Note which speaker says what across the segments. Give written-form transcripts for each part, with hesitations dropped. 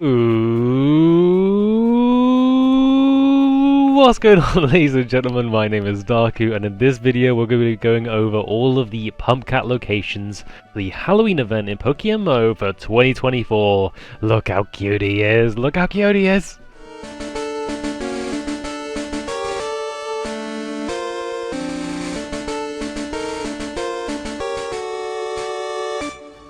Speaker 1: Ooh, what's going on, ladies and gentlemen? My name is Darku, and in this video we're going to be going over all of the Pumpcat locations for the Halloween event in PokeMMO for 2024. Look how cute he is! Look how cute he is!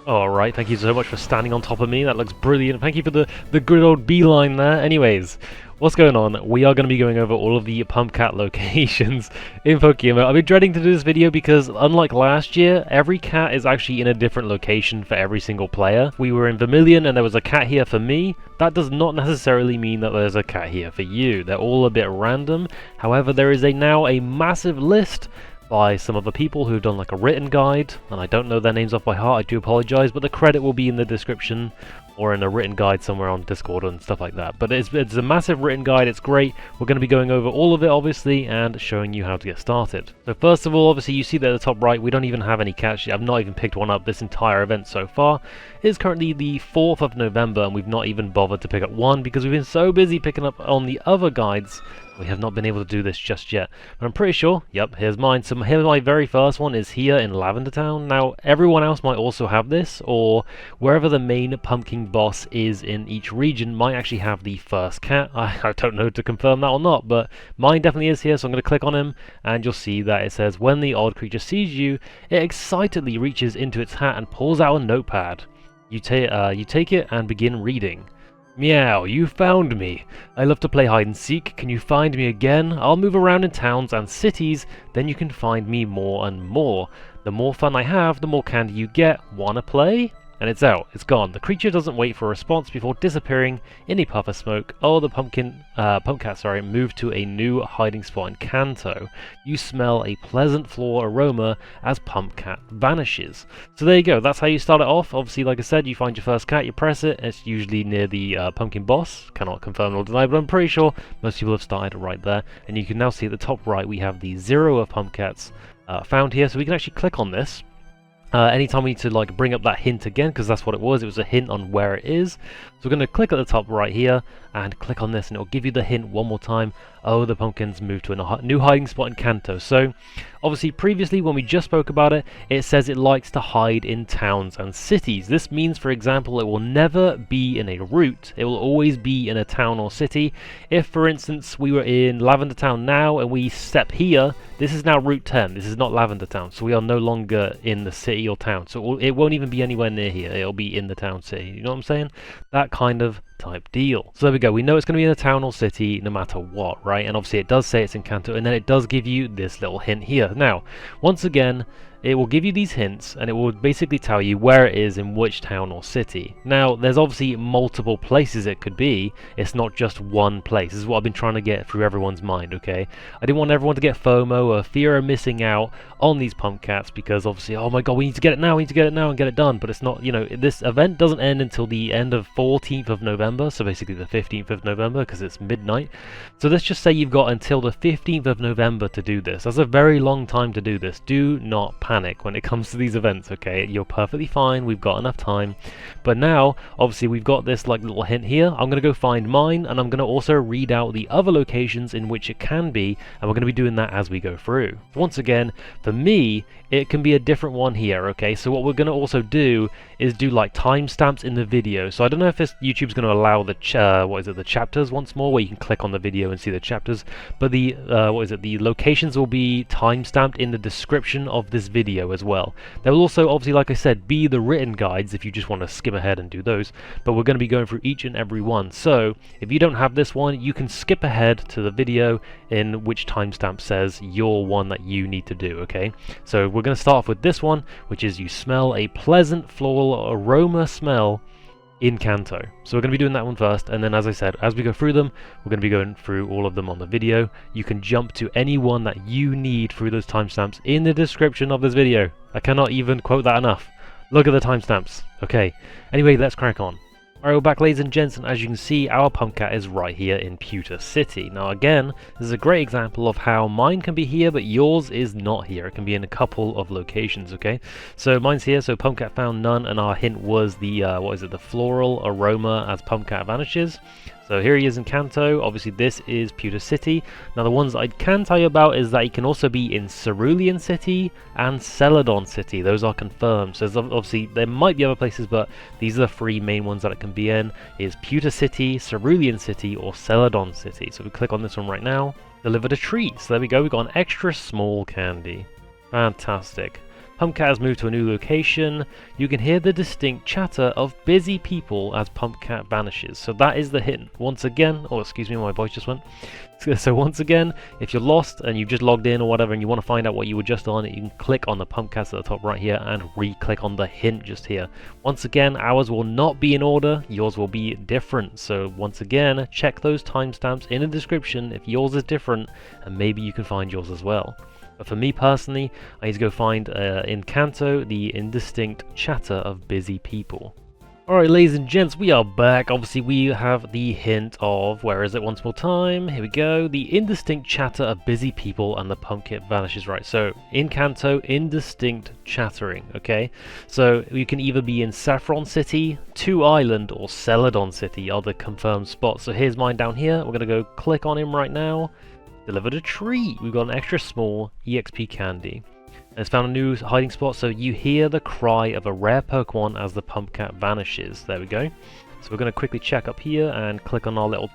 Speaker 1: Alright, thank you so much for standing on top of me, that looks brilliant. Thank you for the good old beeline there. Anyways, what's going on? We are going to be going over all of the Pumpcat locations in PokeMMO. I've been dreading to do this video because unlike last year, every cat is actually in a different location for every single player. We were in Vermilion and there was a cat here for me. That does not necessarily mean that there's a cat here for you. They're all a bit random. However, there is now a massive list by some other people who've done like a written guide, and I don't know their names off by heart, I do apologise, but the credit will be in the description or in a written guide somewhere on Discord and stuff like that. But it's a massive written guide, it's great. We're going to be going over all of it obviously and showing you how to get started. So first of all, obviously you see there at the top right, we don't even have any cats yet. I've not even picked one up this entire event so far. It is currently the 4th of November and we've not even bothered to pick up one because we've been so busy picking up on the other guides. We have not been able to do this just yet, but I'm pretty sure, yep, here's mine. So here's my very first one is here in Lavender Town. Now, everyone else might also have this, or wherever the main pumpkin boss is in each region might actually have the first cat. I don't know to confirm that or not, but mine definitely is here, so I'm going to click on him, and you'll see that it says, when the odd creature sees you, it excitedly reaches into its hat and pulls out a notepad. You take it and begin reading. Meow, you found me. I love to play hide and seek. Can you find me again? I'll move around in towns and cities, then you can find me more and more. The more fun I have, the more candy you get. Wanna play? And it's out. It's gone. The creature doesn't wait for a response before disappearing in a puff of smoke. Oh, the Pumpcat, moved to a new hiding spot in Kanto. You smell a pleasant floral aroma as Pumpcat vanishes. So there you go. That's how you start it off. Obviously, like I said, you find your first cat, you press it. It's usually near the pumpkin boss. Cannot confirm or deny, but I'm pretty sure most people have started right there. And you can now see at the top right, we have the 0 of Pumpcats found here. So we can actually click on this. Anytime we need to like bring up that hint again, because that's what it was a hint on where it is. So we're going to click at the top right here and click on this and it'll give you the hint one more time. Oh, the pumpkins moved to a new hiding spot in Kanto. So obviously previously when we just spoke about it, it says it likes to hide in towns and cities. This means, for example, it will never be in a route. It will always be in a town or city. If, for instance, we were in Lavender Town now and we step here, this is now Route 10. This is not Lavender Town. So we are no longer in the city or town. So it won't even be anywhere near here. It'll be in the town city. You know what I'm saying? That kind of type deal. So there we go. We know it's going to be in a town or city no matter what, right? And obviously it does say it's in Kanto, and then it does give you this little hint here. Now, once again, it will give you these hints and it will basically tell you where it is in which town or city. Now, there's obviously multiple places it could be. It's not just one place. This is what I've been trying to get through everyone's mind, okay? I didn't want everyone to get FOMO or fear of missing out on these Pumpcats because obviously, oh my god, we need to get it now, we need to get it now and get it done. But it's not, you know, this event doesn't end until the end of 14th of November, so basically the 15th of November because it's midnight. So let's just say you've got until the 15th of November to do this. That's a very long time to do this. Do not panic when it comes to these events, okay? You're perfectly fine, we've got enough time. But now, obviously we've got this like little hint here. I'm going to go find mine and I'm going to also read out the other locations in which it can be, and we're going to be doing that as we go through. Once again, for me, it can be a different one here, okay? So what we're going to also do is do like timestamps in the video. So I don't know if YouTube's going to allow the the chapters once more, where you can click on the video and see the chapters, but the the locations will be timestamped in the description of this video as well. There will also, obviously, like I said, be the written guides if you just want to skim ahead and do those, but we're going to be going through each and every one. So if you don't have this one, you can skip ahead to the video in which timestamp says your one that you need to do, okay? So we're going to start off with this one, which is you smell a pleasant floral aroma smell in Kanto. So we're going to be doing that one first, and then as I said, as we go through them, we're going to be going through all of them on the video. You can jump to any one that you need through those timestamps in the description of this video. I cannot even quote that enough. Look at the timestamps. Okay, anyway, let's crack on. Alright, we're back, ladies and gents, and as you can see, our Pumpcat is right here in Pewter City. Now again, this is a great example of how mine can be here, but yours is not here. It can be in a couple of locations, okay? So mine's here, so Pumpcat found none, and our hint was the, the Floral, Aroma as Pumpcat vanishes. So here he is in Kanto. Obviously this is Pewter City. Now the ones I can tell you about is that he can also be in Cerulean City and Celadon City. Those are confirmed. So there's obviously there might be other places, but these are the three main ones that it can be in. Is Pewter City, Cerulean City, or Celadon City. So we click on this one right now. Delivered a treat. So there we go. We got an extra small candy. Fantastic. Pumpcat has moved to a new location. You can hear the distinct chatter of busy people as Pumpcat vanishes. So that is the hint. Once again, oh excuse me, my voice just went. So once again, if you're lost and you've just logged in or whatever and you want to find out what you were just on, you can click on the Pumpcats at the top right here and re-click on the hint just here. Once again, ours will not be in order, yours will be different. So once again, check those timestamps in the description if yours is different, and maybe you can find yours as well. But for me personally, I need to go find in Kanto the indistinct chatter of busy people. Alright, ladies and gents, we are back. Obviously we have the hint of, where is it once more time? Here we go. The indistinct chatter of busy people and the Pumpcat vanishes, right? So in Kanto, indistinct chattering, okay? So you can either be in Saffron City, Two Island, or Celadon City are the confirmed spots. So here's mine down here. We're going to go click on him right now. Delivered a treat. We've got an extra small EXP candy. And it's found a new hiding spot, so you hear the cry of a rare Pokemon as the Pumpcat vanishes. There we go. So we're going to quickly check up here and click on our little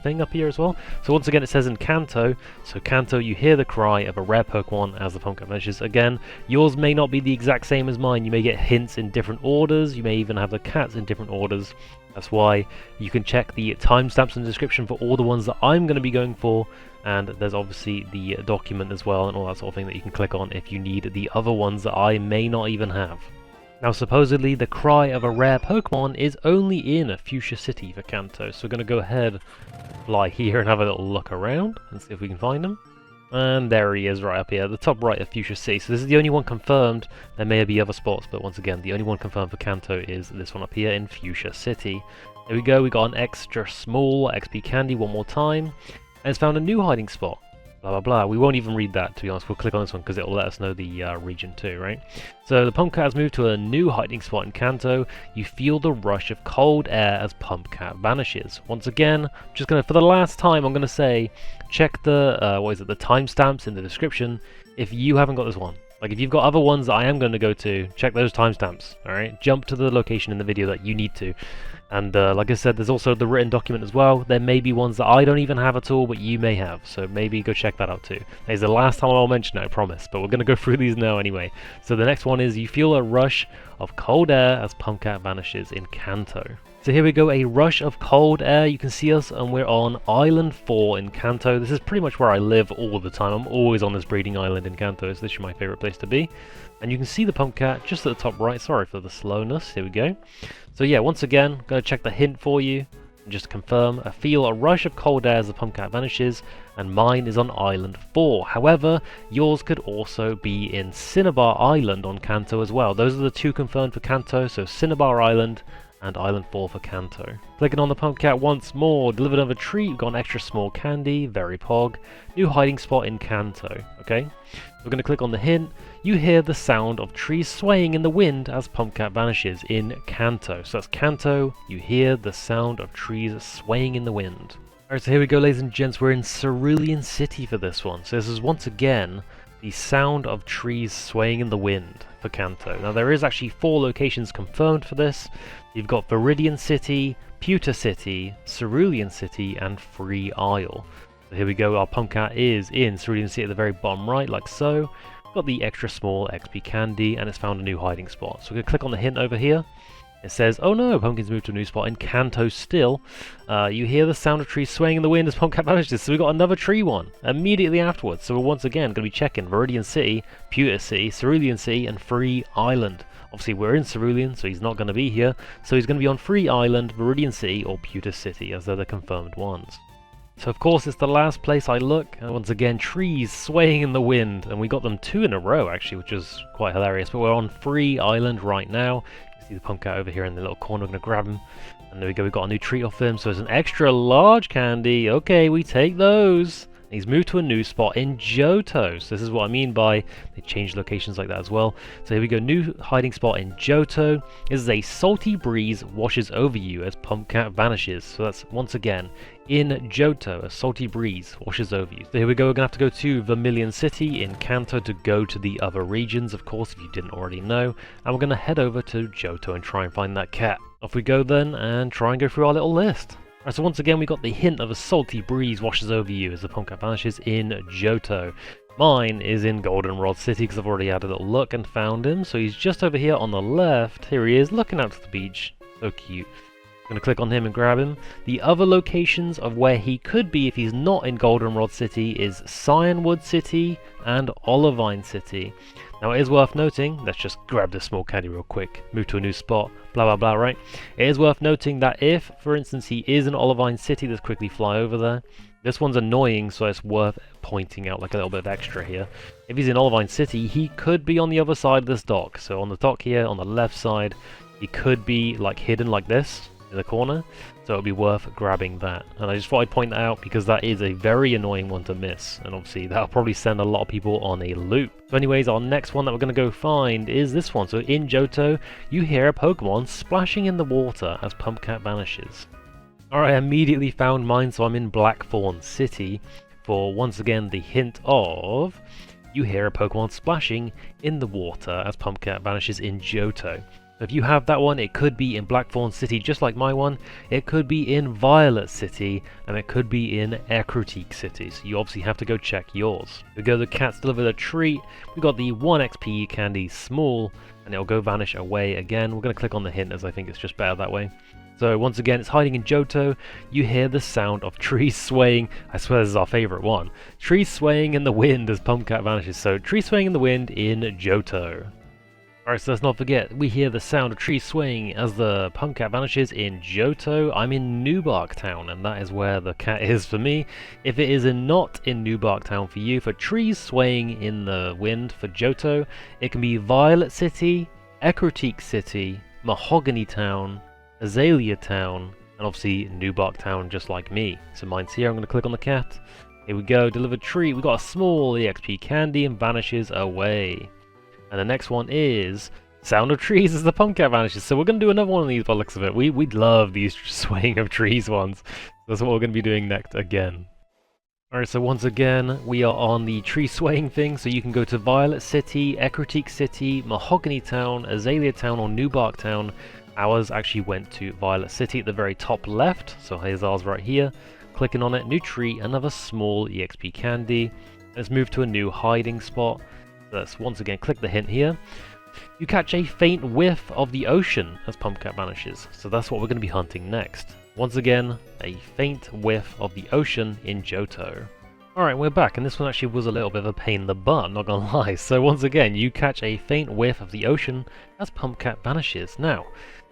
Speaker 1: thing up here as well. So once again it says in Kanto, so Kanto you hear the cry of a rare Pokemon as the Pumpcat vanishes. Again, yours may not be the exact same as mine. You may get hints in different orders. You may even have the cats in different orders. That's why you can check the timestamps in the description for all the ones that I'm going to be going for. And there's obviously the document as well and all that sort of thing that you can click on if you need the other ones that I may not even have. Now supposedly the cry of a rare Pokemon is only in Fuchsia City for Kanto, so we're going to go ahead, fly here and have a little look around and see if we can find him. And there he is right up here, at the top right of Fuchsia City. So this is the only one confirmed. There may be other spots, but once again the only one confirmed for Kanto is this one up here in Fuchsia City. There we go, we got an extra small XP candy one more time. And it's found a new hiding spot. Blah blah blah. We won't even read that, to be honest. We'll click on this one because it will let us know the region too, right? So the Pumpcat has moved to a new hiding spot in Kanto. You feel the rush of cold air as Pumpcat vanishes. Once again, just gonna, for the last time, I'm gonna say, check the the timestamps in the description if you haven't got this one. Like if you've got other ones that I am going to go to, check those timestamps. All right, jump to the location in the video that you need to. And like I said, there's also the written document as well. There may be ones that I don't even have at all, but you may have. So maybe go check that out too. That is the last time I'll mention it, I promise. But we're going to go through these now anyway. So the next one is you feel a rush of cold air as Pumpcat vanishes in Kanto. So here we go, a rush of cold air. You can see us and we're on Island 4 in Kanto. This is pretty much where I live all the time. I'm always on this breeding island in Kanto. So this is my favourite place to be. And you can see the Pumpcat just at the top right. Sorry for the slowness. Here we go. So yeah, once again, I'm going to check the hint for you. And just to confirm, I feel a rush of cold air as the Pumpcat vanishes. And mine is on Island 4. However, yours could also be in Cinnabar Island on Kanto as well. Those are the two confirmed for Kanto. So Cinnabar Island and Island 4 for Kanto. Clicking on the Pumpcat once more, delivered another treat, we've got an extra small candy, very pog. New hiding spot in Kanto, okay? We're going to click on the hint. You hear the sound of trees swaying in the wind as Pumpcat vanishes in Kanto. So that's Kanto, you hear the sound of trees swaying in the wind. Alright, so here we go, ladies and gents, we're in Cerulean City for this one. So this is once again the sound of trees swaying in the wind for Kanto. Now there is actually 4 locations confirmed for this. You've got Viridian City, Pewter City, Cerulean City, and Free Isle. So here we go, our Pumpcat is in Cerulean City at the very bottom right, like so. We've got the extra small XP candy, and it's found a new hiding spot. So we're going to click on the hint over here. It says, oh no, Pumpkin's moved to a new spot in Kanto still. You hear the sound of trees swaying in the wind as Pumpcat vanishes. So we got another tree one immediately afterwards. So we're once again going to be checking Viridian City, Pewter City, Cerulean City, and Free Island. Obviously we're in Cerulean, so he's not going to be here. So he's going to be on Free Island, Viridian City, or Pewter City, as they're the confirmed ones. So of course it's the last place I look, and once again trees swaying in the wind, and we got them 2 in a row actually, which is quite hilarious. But we're on Free Island right now. See the Pumpcat over here in the little corner. We're going to grab him. And there we go, we got a new treat off him. So it's an extra large candy. Okay, we take those. He's moved to a new spot in Johto. So this is what I mean by they changed locations like that as well. So here we go, new hiding spot in Johto. This is a salty breeze washes over you as Pumpcat vanishes. So that's once again in Johto, a salty breeze washes over you. So here we go, we're going to have to go to Vermilion City in Kanto to go to the other regions, of course, if you didn't already know. And we're going to head over to Johto and try and find that cat. Off we go then and try and go through our little list. Right, so once again we got the hint of a salty breeze washes over you as the Pumpcat vanishes in Johto. Mine is in Goldenrod City because I've already had a little look and found him. So he's just over here on the left. Here he is, looking out to the beach. So cute. I'm going to click on him and grab him. The other locations of where he could be if he's not in Goldenrod City is Cyanwood City and Olivine City. Now it is worth noting, let's just grab this small candy real quick, move to a new spot, blah blah blah, right? It is worth noting that if, for instance, he is in Olivine City, let's quickly fly over there. This one's annoying, so it's worth pointing out like a little bit of extra here. If he's in Olivine City, he could be on the other side of this dock. So on the dock here, on the left side, he could be like hidden like this in the corner. So it would be worth grabbing that. And I just thought I'd point that out because that is a very annoying one to miss. And obviously that'll probably send a lot of people on a loop. So anyways, our next one that we're going to go find is this one. So in Johto, you hear a Pokemon splashing in the water as Pumpcat vanishes. Alright, I immediately found mine, so I'm in Blackthorn City for, once again, the hint of you hear a Pokemon splashing in the water as Pumpcat vanishes in Johto. So if you have that one, it could be in Blackthorn City, just like my one. It could be in Violet City, and it could be in Creaking City. So you obviously have to go check yours. We go, the cat's delivered a treat. We got the 1 XP candy small, and it'll go vanish away again. We're going to click on the hint as I think it's just better that way. So once again, it's hiding in Johto. You hear the sound of trees swaying. I swear this is our favourite one. Trees swaying in the wind as Pumpcat vanishes. So trees swaying in the wind in Johto. Alright, so let's not forget, we hear the sound of trees swaying as the Pumpcat vanishes in Johto. I'm in Newbark Town, and that is where the cat is for me. If it is not in Newbark Town for you, for trees swaying in the wind for Johto, it can be Violet City, Creaking City, Mahogany Town, Azalea Town, and obviously Newbark Town just like me. So mine's here, I'm going to click on the cat. Here we go, delivered treat. We got a small EXP candy and vanishes away. And the next one is Sound of Trees as the Pumpcat vanishes. So we're going to do another one of these by the looks of it. We love these swaying of trees ones. That's what we're going to be doing next again. Alright, so once again, we are on the tree swaying thing. So you can go to Violet City, Creaking City, Mahogany Town, Azalea Town, or Newbark Town. Ours actually went to Violet City at the very top left. So here's ours right here. Clicking on it, new tree, another small EXP candy. Let's move to a new hiding spot. Let's once again click the hint here. You catch a faint whiff of the ocean as Pumpcat vanishes. So that's what we're going to be hunting next. Once again, a faint whiff of the ocean in Johto. Alright, we're back, and this one actually was a little bit of a pain in the butt, not gonna lie. So once again, you catch a faint whiff of the ocean as Pumpcat vanishes. Now,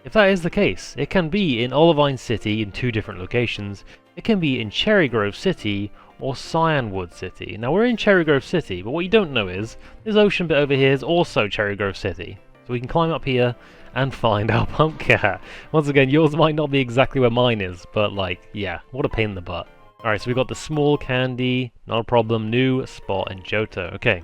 Speaker 1: if that is the case, it can be in Olivine City in 2 different locations. It can be in Cherry Grove City or Cyanwood City. Now we're in Cherry Grove City, but what you don't know is this ocean bit over here is also Cherry Grove City. So we can climb up here and find our Pumpcat. Once again, yours might not be exactly where mine is, but like, yeah, what a pain in the butt. Alright, so we've got the small candy, not a problem, new spot in Johto. Okay.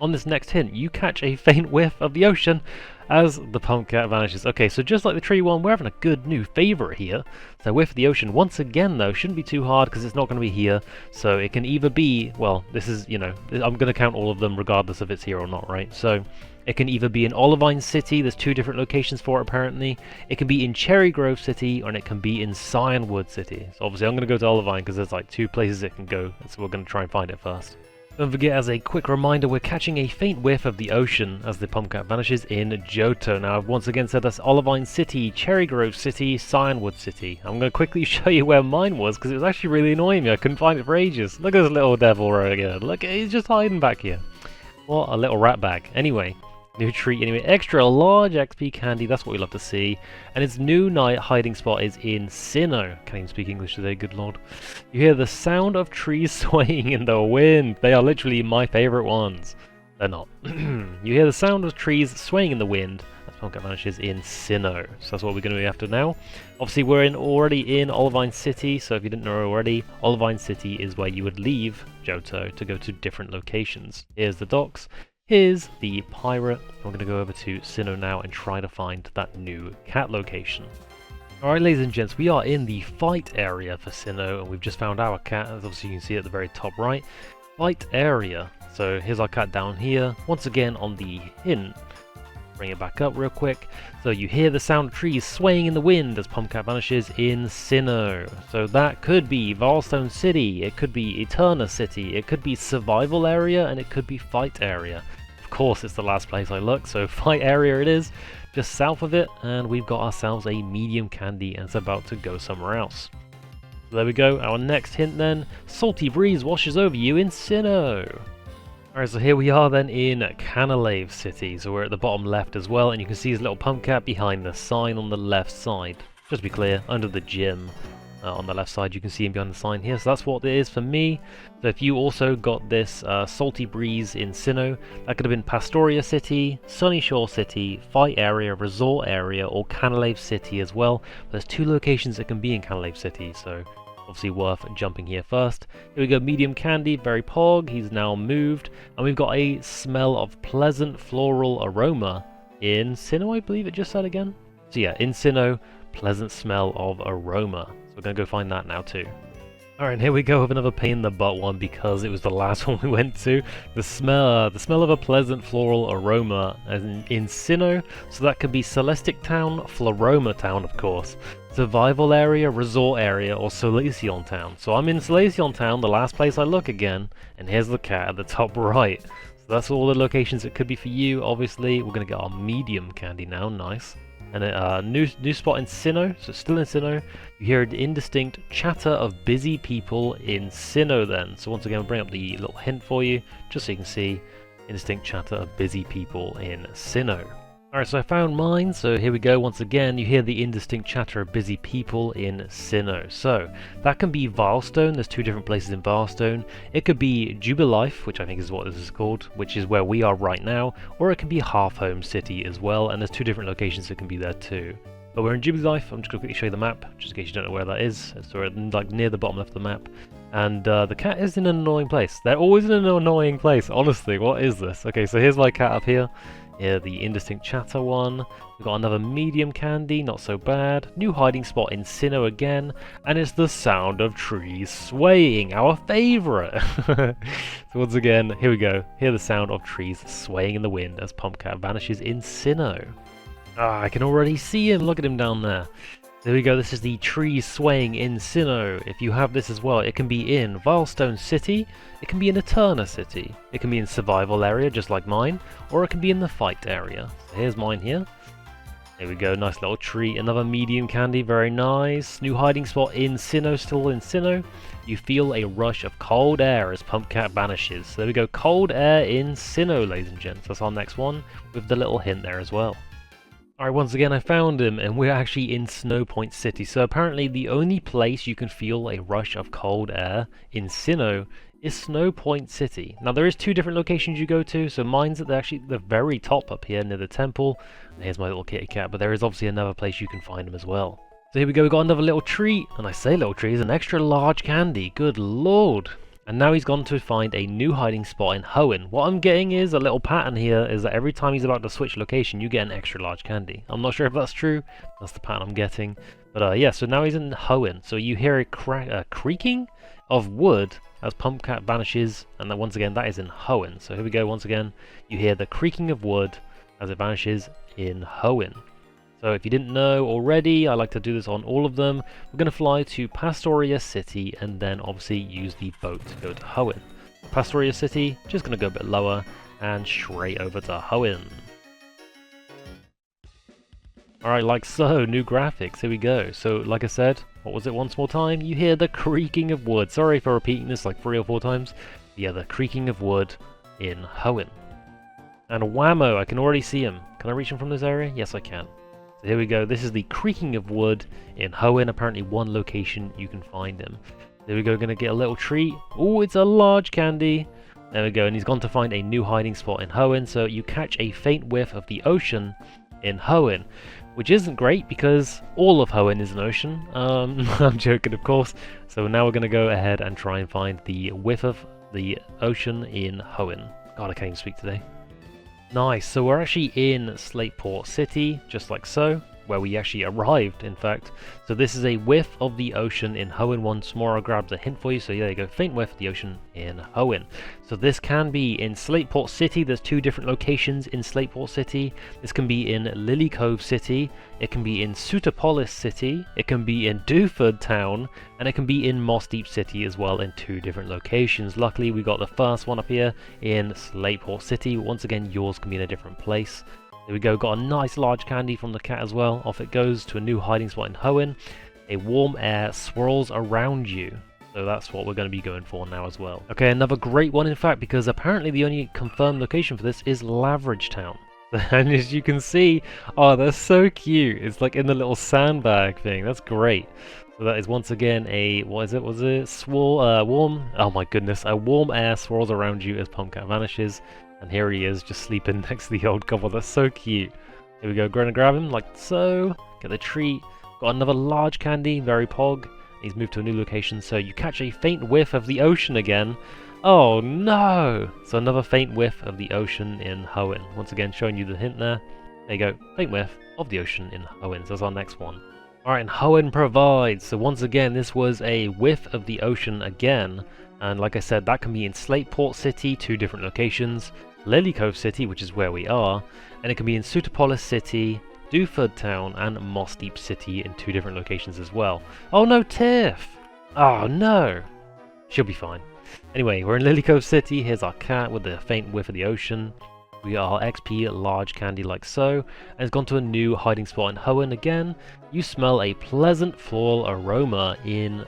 Speaker 1: On this next hint, you catch a faint whiff of the ocean as the Pumpcat vanishes. Okay, so just like the tree one, we're having a good new favourite here. So whiff of the ocean, once again though, shouldn't be too hard because it's not going to be here. So it can either be, well, this is, you know, I'm going to count all of them regardless if it's here or not, right? So it can either be in Olivine City, there's 2 different locations for it apparently. It can be in Cherry Grove City, or it can be in Cyanwood City. So obviously I'm going to go to Olivine because there's like 2 places it can go, so we're going to try and find it first. Don't forget, as a quick reminder, we're catching a faint whiff of the ocean as the Pumpcat vanishes in Johto. Now, I've once again said that's Olivine City, Cherry Grove City, Cyanwood City. I'm going to quickly show you where mine was, because it was actually really annoying me. I couldn't find it for ages. Look at this little devil right here. Look, he's just hiding back here. What a little rat bag. Anyway, new treat anyway. Extra large XP candy, that's what we love to see. And its new night hiding spot is in Sinnoh. Can't even speak English today, good lord. You hear the sound of trees swaying in the wind. They are literally my favourite ones. They're not. You hear the sound of trees swaying in the wind as Pumpcat vanishes in Sinnoh. So that's what we're going to be after now. Obviously, we're already in Olivine City, so if you didn't know already, Olivine City is where you would leave Johto to go to different locations. Here's the docks. Here's the pirate. I'm going to go over to Sinnoh now and try to find that new cat location. Alright, ladies and gents, we are in the fight area for Sinnoh, and we've just found our cat, as obviously you can see at the very top right. Fight area. So here's our cat down here, once again on the hint. Bring it back up real quick. So you hear the sound of trees swaying in the wind as Pumpcat vanishes in Sinnoh. So that could be Valstone City, it could be Eterna City, it could be Survival Area, and it could be Fight Area. Of course, it's the last place I look, so Fight Area it is, just south of it, and we've got ourselves a medium candy, and it's about to go somewhere else. So there we go, our next hint then, salty breeze washes over you in Sinnoh. Alright, so here we are then in Canalave City, so we're at the bottom left as well, and you can see his little Pumpcat behind the sign on the left side. Just to be clear, under the gym on the left side, you can see him behind the sign here, so that's what it is for me. So if you also got this Salty Breeze in Sinnoh, that could have been Pastoria City, Sunny Shore City, Fight Area, Resort Area, or Canalave City as well. There's 2 locations that can be in Canalave City, so obviously worth jumping here first. Here we go, medium candy, very pog, he's now moved, and we've got a smell of pleasant floral aroma in Sinnoh, I believe it just said again. So yeah, in Sinnoh, pleasant smell of aroma. So we're gonna go find that now too. Alright, here we go with another pain in the butt one because it was the last one we went to. The smell of a pleasant floral aroma in Sinnoh. So that could be Celestic Town, Floroma Town of course, Survival Area, Resort Area, or Solaceon Town. So I'm in Solaceon Town, the last place I look again, and here's the cat at the top right. So that's all the locations it could be for you. Obviously, we're gonna get our medium candy now, nice. And a new spot in Sinnoh, so still in Sinnoh. You hear an indistinct chatter of busy people in Sinnoh then. So once again, we'll bring up the little hint for you, just so you can see indistinct chatter of busy people in Sinnoh. Alright, so I found mine, so here we go once again. You hear the indistinct chatter of busy people in Sinnoh. So that can be Valstone, there's 2 different places in Valstone. It could be Jubilife, which I think is what this is called, which is where we are right now, or it can be Half Home City as well, and there's 2 different locations that can be there too. But we're in Jubilife. I'm just going to quickly show you the map, just in case you don't know where that is. So we're like near the bottom left of the map. And the cat is in an annoying place. They're always in an annoying place, honestly. What is this? Okay, so here's my cat up here. Here, the indistinct chatter one. We've got another medium candy, not so bad. New hiding spot in Sinnoh again. And it's the sound of trees swaying, our favourite. So once again, here we go. Hear the sound of trees swaying in the wind as Pumpcat vanishes in Sinnoh. Ah, I can already see him. Look at him down there. There we go, this is the trees swaying in Sinnoh. If you have this as well, it can be in Valstone City, it can be in Eterna City, it can be in Survival Area, just like mine, or it can be in the Fight Area. So here's mine here. There we go, nice little tree, another medium candy, very nice. New hiding spot in Sinnoh, still in Sinnoh. You feel a rush of cold air as Pumpcat vanishes. So there we go, cold air in Sinnoh, ladies and gents. That's our next one, with the little hint there as well. Alright, once again I found him, and we're actually in Snowpoint City. So apparently the only place you can feel a rush of cold air in Sinnoh is Snowpoint City. Now there is 2 different locations you go to, so mine's at the very top up here near the temple. And here's my little kitty cat, but there is obviously another place you can find him as well. So here we go, we got another little treat, and I say little treat, it's an extra large candy, good lord. And now he's gone to find a new hiding spot in Hoenn. What I'm getting is a little pattern here, is that every time he's about to switch location, you get an extra large candy. I'm not sure if that's true, that's the pattern I'm getting. But yeah, so now he's in Hoenn. So you hear a creaking of wood as Pumpcat vanishes, and then once again, that is in Hoenn. So here we go, once again, you hear the creaking of wood as it vanishes in Hoenn. So if you didn't know already, I like to do this on all of them. We're going to fly to Pastoria City and then obviously use the boat to go to Hoenn. Pastoria City, just going to go a bit lower and straight over to Hoenn. Alright, like so, new graphics, here we go. So like I said, what was it once more time? You hear the creaking of wood. Sorry for repeating this like 3 or 4 times. Yeah, the creaking of wood in Hoenn. And whammo, I can already see him. Can I reach him from this area? Yes, I can. So here we go, this is the creaking of wood in Hoenn, apparently 1 location you can find him. There we go, gonna get a little treat. Oh, it's a large candy. There we go, and he's gone to find a new hiding spot in Hoenn, so you catch a faint whiff of the ocean in Hoenn, which isn't great because all of Hoenn is an ocean. I'm joking, of course. So now we're going to go ahead and try and find the whiff of the ocean in Hoenn. God, I can't even speak today. Nice, so we're actually in Slateport City, just like so, where we actually arrived, in fact. So this is a whiff of the ocean in Hoenn. Once more, I grabbed a hint for you, so there you go, faint whiff of the ocean in Hoenn. So this can be in Slateport City. There's two different locations in Slateport City. This can be in Lily Cove City, it can be in Sootopolis City, it can be in Dewford Town, and it can be in Moss Deep City as well, in two different locations. Luckily, we got the first one up here in Slateport City. Once again, yours can be in a different place. There we go, got a nice large candy from the cat as well. Off it goes to a new hiding spot in Hoenn. A warm air swirls around you. So that's what we're going to be going for now as well. Okay, another great one in fact, because apparently the only confirmed location for this is Laveridge Town. And as you can see, oh, they're so cute. It's like in the little sandbag thing. That's great. So that is once again a, what is it? Was it warm? Oh my goodness, a warm air swirls around you as Pumpcat vanishes. And here he is, just sleeping next to the old couple. That's so cute. Here we go, going to grab him like so. Get the treat. Got another large candy, very pog. He's moved to a new location, so you catch a faint whiff of the ocean again. Oh no! So another faint whiff of the ocean in Hoenn. Once again, showing you the hint there. There you go, faint whiff of the ocean in Hoenn. So that's our next one. Alright, and Hoenn provides. So once again, this was a whiff of the ocean again. And like I said, that can be in Slateport City, two different locations. Lily Cove City, which is where we are. And it can be in Sootopolis City, Dewford Town, and Moss Deep City in two different locations as well. Oh no, Tiff! Oh no! She'll be fine. Anyway, we're in Lily Cove City. Here's our cat with the faint whiff of the ocean. We got our XP large candy like so. And it's gone to a new hiding spot in Hoenn again. You smell a pleasant floral aroma in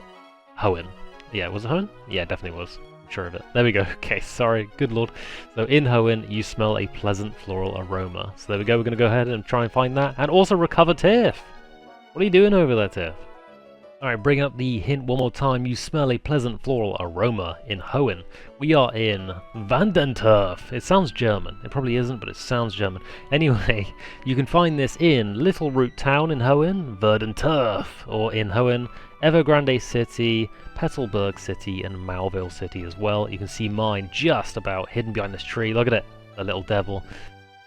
Speaker 1: Hoenn. Yeah, was it Hoenn? Yeah, it definitely was. I'm sure of it. There we go. Okay, sorry. Good lord. So in Hoenn, you smell a pleasant floral aroma. So there we go. We're going to go ahead and try and find that. And also recover Tiff. What are you doing over there, Tiff? Alright, bring up the hint one more time. You smell a pleasant floral aroma in Hoenn. We are in Vandenturf. It sounds German. It probably isn't, but it sounds German. Anyway, you can find this in Little Root Town in Hoenn, Verdenturf, or in Hoenn, Evergrande City, Petalburg City, and Malville City as well. You can see mine just about hidden behind this tree. Look at it, the little devil.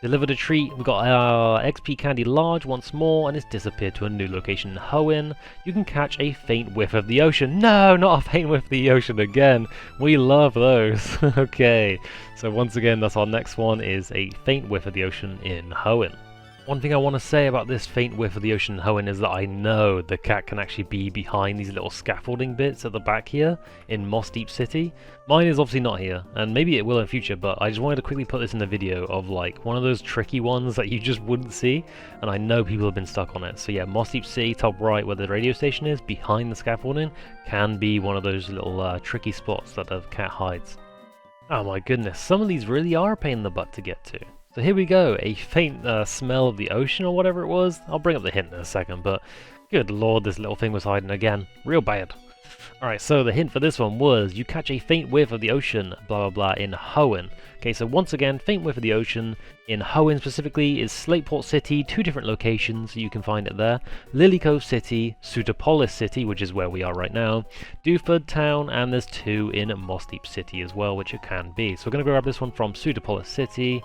Speaker 1: Delivered a treat. We got our XP candy large once more, and it's disappeared to a new location in Hoenn. You can catch a faint whiff of the ocean. No, not a faint whiff of the ocean again. We love those. Okay, so once again, that's our next one, is a faint whiff of the ocean in Hoenn. One thing I want to say about this faint whiff of the ocean in Hoenn is that I know the cat can actually be behind these little scaffolding bits at the back here in Moss Deep City. Mine is obviously not here, and maybe it will in future, but I just wanted to quickly put this in the video of like one of those tricky ones that you just wouldn't see, and I know people have been stuck on it. So yeah, Moss Deep City, top right where the radio station is, behind the scaffolding, can be one of those little tricky spots that the cat hides. Oh my goodness, some of these really are a pain in the butt to get to. So here we go, a faint smell of the ocean or whatever it was. I'll bring up the hint in a second, but good lord, this little thing was hiding again. Real bad. Alright, so the hint for this one was, you catch a faint whiff of the ocean, blah blah blah, in Hoenn. Okay, so once again, faint whiff of the ocean in Hoenn specifically is Slateport City, two different locations, you can find it there. Lily Cove City, Sootopolis City, which is where we are right now, Dewford Town, and there's two in Moss Deep City as well, which it can be. So we're going to grab this one from Sootopolis City.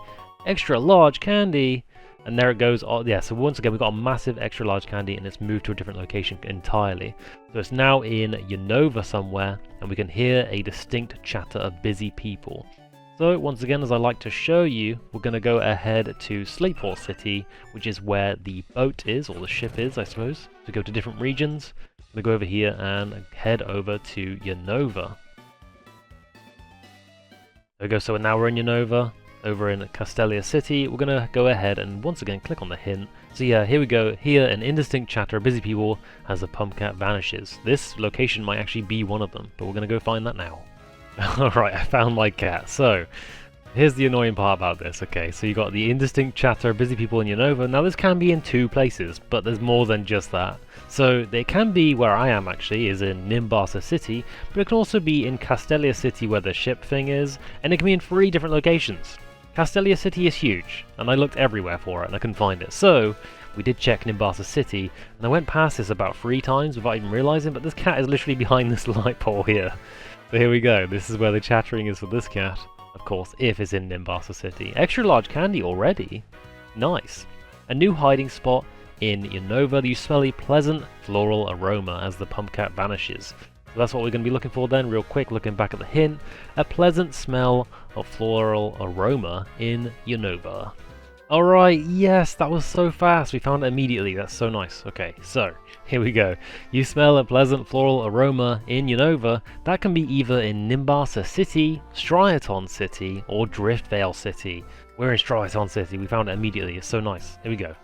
Speaker 1: Extra large candy, and there it goes. Oh yeah, so once again we got a massive extra large candy, and it's moved to a different location entirely. So it's now in Unova somewhere, and we can hear a distinct chatter of busy people. So once again, as I like to show you, we're going to go ahead to Slateport City, which is where the boat is, or the ship is, I suppose. To go to different regions, we go over here and head over to Unova. There we go. So now we're in Unova. Over in Castelia City, we're going to go ahead and once again click on the hint. So yeah, here we go. Here, an indistinct chatter of busy people as the Pumpcat vanishes. This location might actually be one of them, but we're going to go find that now. Alright, I found my cat. So, Here's the annoying part about this. Okay, so you got the Indistinct chatter, busy people in Unova. Now this can be in 2 places, but there's more than just that. So it can be where I am actually, is in Nimbasa City, but it can also be in Castelia City where the ship thing is, and it can be in 3 different locations. Castelia City is huge, and I looked everywhere for it and I couldn't find it. So we did check Nimbasa City, and I went past this about 3 times without even realising, but this cat is literally behind this light pole here. So here we go, this is where the chattering is for this cat. Of course, if it's in Nimbasa City. Extra large candy already. Nice. A new hiding spot in Unova. You smell a pleasant floral aroma as the Pumpcat vanishes. So that's what we're going to be looking for then, real quick, looking back at the hint. A pleasant smell of floral aroma in Unova. Alright, yes, that was so fast. We found it immediately. That's so nice. Okay, so here we go. You smell a pleasant floral aroma in Unova. That can be either in Nimbasa City, Striaton City, or Driftvale City. We're in Striaton City. We found it immediately. It's so nice. Here we go.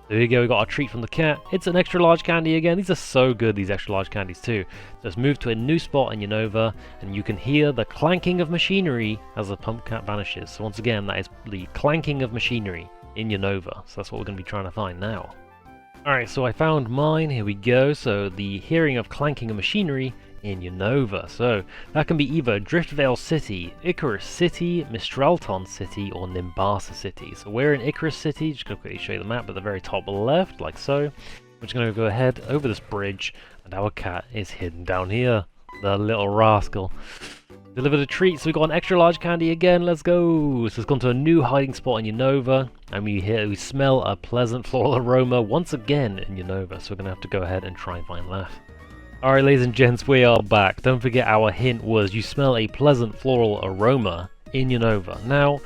Speaker 1: There we go, we got our treat from the cat. It's an extra large candy again. These are so good, these extra large candies too. So let's move to a new spot in Unova, and you can hear the clanking of machinery as the Pumpcat vanishes. So once again, that is the clanking of machinery in Unova. So that's what we're going to be trying to find now. Alright, so I found mine. Here we go. So the hearing of clanking of machinery in Unova. So that can be either Driftvale City, Icarus City, Mistralton City, or Nimbasa City. So we're in Icarus City. Just going to quickly show you the map at the very top left, like so. We're just going to go ahead over this bridge, and our cat is hidden down here. The little rascal. Delivered a treat, so we got an extra large candy again. Let's go. So it's gone to a new hiding spot in Unova, and we smell a pleasant floral aroma once again in Unova. So we're going to have to go ahead and try and find that. Alright, ladies and gents, we are back. Don't forget our hint was you smell a pleasant floral aroma in Unova. Now,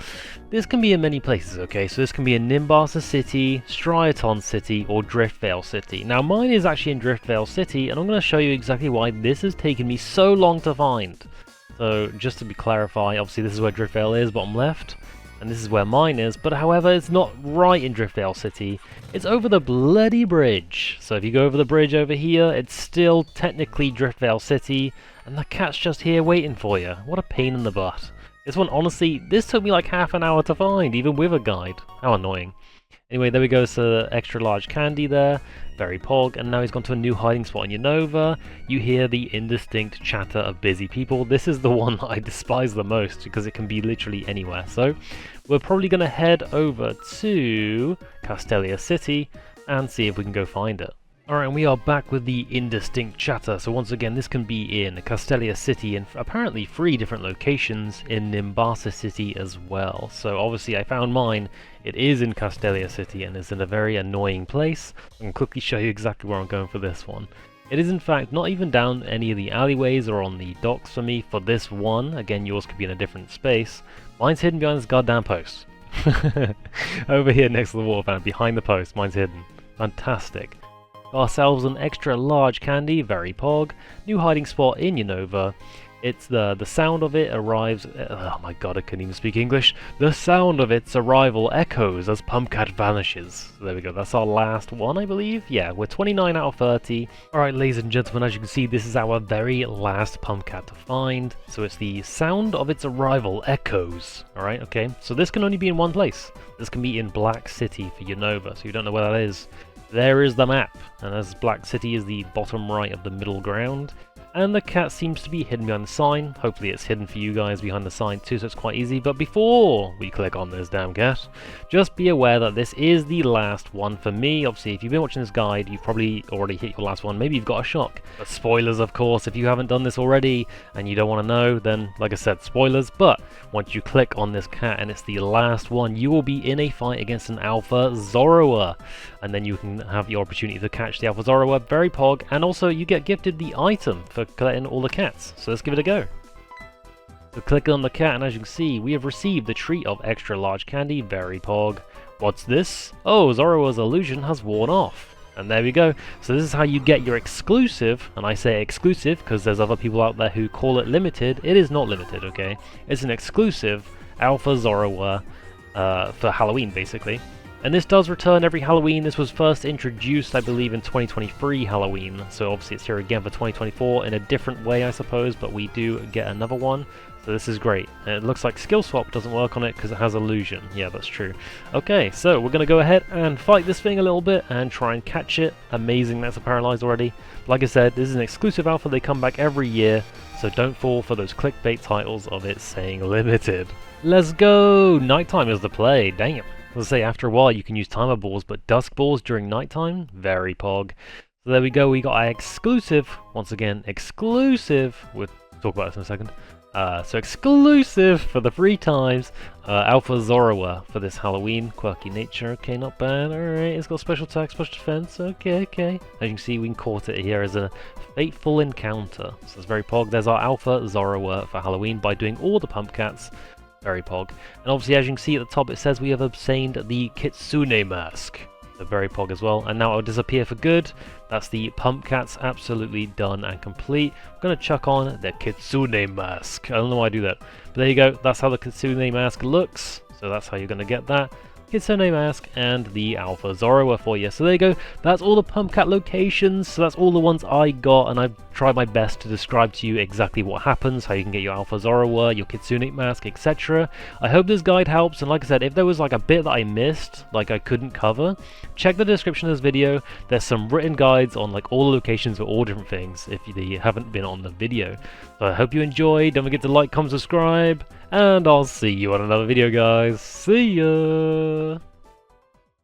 Speaker 1: this can be in many places, okay? So this can be in Nimbasa City, Striaton City, or Driftvale City. Now, mine is actually in Driftvale City, and I'm going to show you exactly why this has taken me so long to find. So, just to clarify, obviously this is where Driftvale is, bottom left. And this is where mine is, but however, it's not right in Driftvale City. It's over the bloody bridge. So if you go over the bridge over here, it's still technically Driftvale City, and the cat's just here waiting for you. What a pain in the butt. This one, honestly, this took me like half an hour to find, even with a guide. How annoying. Anyway, there we go, so extra large candy there. Very pog, and now he's gone to a new hiding spot in Unova. You hear the indistinct chatter of busy people. This is the one that I despise the most because it can be literally anywhere. So we're probably going to head over to Castelia City and see if we can go find it. Alright, and we are back with the indistinct chatter. So once again, this can be in Castelia City and apparently 3 different locations in Nimbasa City as well. So obviously I found mine. It is in Castelia City and is in a very annoying place. I can quickly show you exactly where I'm going for this one. It is in fact not even down any of the alleyways or on the docks for me for this one. Again, yours could be in a different space. Mine's hidden behind this goddamn post. Over here next to the water fountain, behind the post, mine's hidden. Fantastic. Got ourselves an extra large candy, very pog. New hiding spot in Unova. It's the sound of it arrives. Oh my god, I couldn't even speak English. The sound of its arrival echoes as Pumpcat vanishes. So there we go. That's our last one, I believe. Yeah, we're 29 out of 30. Alright, ladies and gentlemen, as you can see, this is our very last Pumpcat to find. So it's the sound of its arrival echoes. Alright, okay. So this can only be in one place. This can be in Black City for Unova. So you don't know where that is. There is the map. And as Black City is the bottom right of the middle ground. And the cat seems to be hidden behind the sign. Hopefully it's hidden for you guys behind the sign too, so it's quite easy. But before we click on this damn cat, just be aware that this is the last one for me. Obviously, if you've been watching this guide, you've probably already hit your last one. Maybe you've got a shock. But spoilers, of course, if you haven't done this already and you don't want to know, then like I said, spoilers. But once you click on this cat and it's the last one, you will be in a fight against an Alpha Zorua. And then you can have the opportunity to catch the Alpha Zorua, very pog, and also you get gifted the item for collecting all the cats. So let's give it a go. So click on the cat, and as you can see, we have received the treat of extra large candy, very pog. What's this? Oh, Zorua's illusion has worn off. And there we go. So this is how you get your exclusive, and I say exclusive because there's other people out there who call it limited. It is not limited, okay? It's an exclusive Alpha Zorua for Halloween, basically. And this does return every Halloween. This was first introduced, I believe, in 2023 Halloween. So obviously it's here again for 2024 in a different way, I suppose, but we do get another one. So this is great. And it looks like skill swap doesn't work on it because it has illusion. Yeah, that's true. Okay, so we're going to go ahead and fight this thing a little bit and try and catch it. Amazing, that's a paralyzed already. Like I said, this is an exclusive alpha. They come back every year, so don't fall for those clickbait titles of it saying limited. Let's go! Nighttime is the play. Damn. Let's say after a while you can use timer balls, but dusk balls during nighttime? Very pog. So there we go, we got our exclusive, once again, exclusive, we'll talk about this in a second. So exclusive for the 3 times, Alpha Zorua for this Halloween. Quirky nature, okay, not bad, alright, it's got special attack, special defense, okay. As you can see, we can court it here as a fateful encounter. So it's very pog. There's our Alpha Zorua for Halloween by doing all the Pumpcats. Very pog. And obviously, as you can see at the top, it says we have obtained the Kitsune mask. So very pog as well. And now it'll disappear for good. That's the Pumpcats absolutely done and complete. I'm going to chuck on the Kitsune mask. I don't know why I do that. But there you go. That's how the Kitsune mask looks. So that's how you're going to get that. Kitsune mask and the Alpha Zorua for you. So there you go. That's all the Pumpcat locations. So that's all the ones I got, and I've tried my best to describe to you exactly what happens, how you can get your Alpha Zorua, your Kitsune mask, etc. I hope this guide helps, and like I said, if there was like a bit that I missed, like I couldn't cover, check the description of this video. There's some written guides on like all the locations for all different things if you haven't been on the video. So I hope you enjoyed. Don't forget to like, comment, subscribe, and I'll see you on another video, guys. See ya!